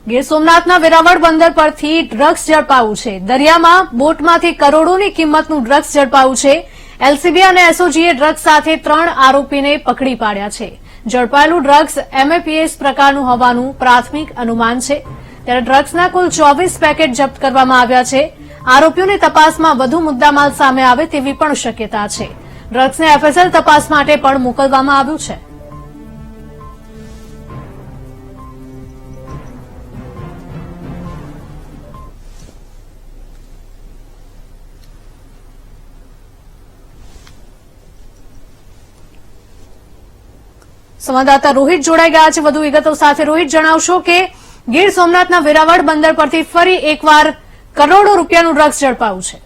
ગીર સોમનાથના વેરાવળ બંદર પરથી ડ્રગ્સ ઝડપાયું છે। દરિયામાં બોટમાંથી કરોડોની કિંમતનું ડ્રગ્સ ઝડપાયું છે। એલસીબી અને એસઓજીએ ડ્રગ્સ સાથે 3 આરોપીને પકડી પાડ્યા છે। ઝડપાયેલું ડ્રગ્સ એમએપીએસ પ્રકારનું હોવાનું પ્રાથમિક અનુમાન છે। ત્યારે ડ્રગ્સના કુલ 24 પેકેટ જપ્ત કરવામાં આવ્યા છે। આરોપીઓની તપાસમાં વધુ મુદ્દામાલ સામે આવે તેવી પણ શક્યતા છે। ડ્રગ્સને એફએસએલ તપાસ માટે પણ મોકલવામાં આવ્યું છે। સંવાદદાતા રોહિત જોડાઈ ગયા છે વધુ વિગતો સાથે। રોહિત, જણાવશો કે ગીર સોમનાથના વેરાવળ બંદર પરથી ફરી એકવાર કરોડો રૂપિયાનું ડ્રગ્સ ઝડપાયું છે।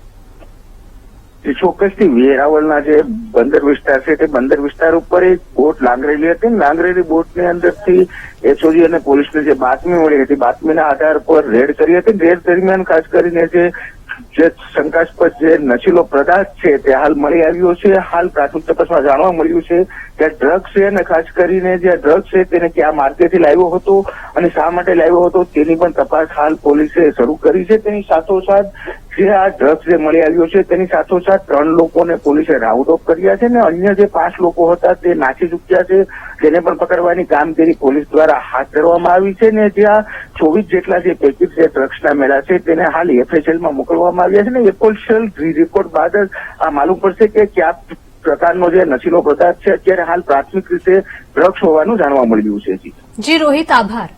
ચોક્કસથી વેરાવળના જે બંદર વિસ્તાર છે તે બંદર વિસ્તાર ઉપર એક બોટ લાંગરેલી હતી। લાંગરેલી બોટની અંદરથી એસઓજી અને પોલીસને જે બાતમી મળી હતી, બાતમીના આધાર પર રેડ કરી હતી। રેડ દરમિયાન ખાસ કરીને જે શંકાસ્પદ જે નશીલો પદાર્થ છે તે હાલ મળી આવ્યો છે। હાલ પ્રાથમિક તપાસમાં જાણવા મળ્યું છે કે ડ્રગ્સ છે અને ખાસ કરીને જે ડ્રગ્સ છે તેને કયા માર્ગેથી લાવ્યો હતો અને શા માટે લાવ્યો હતો તેની પણ તપાસ હાલ પોલીસે શરૂ કરી છે। તેની સાથોસાથ જે આ ડ્રગ્સ જે મળી આવ્યો છે તેની સાથોસાથ 3 લોકોને પોલીસે રાઉન્ડ ઓફ કર્યા છે અને અન્ય જે 5 લોકો હતા તે નાસી ચૂક્યા છે। તેને પણ પકડવાની કામગીરી પોલીસ દ્વારા હાથ ધરવામાં આવી છે ને જ્યાં 24 જેટલા જે પેકેટ જે ડ્રગ્સના મેળા છે તેને હાલ એફએસએલમાં મોકલવામાં આવ્યા છે ને એફએસએલ રિપોર્ટ બાદ જ આ માલુમ પડશે કે કયા પ્રકારનો જે નશીલો પદાર્થ છે અત્યારે હાલ પ્રાથમિક રીતે ડ્રગ્સ હોવાનું જાણવા મળ્યું છે। જી રોહિત, આભાર।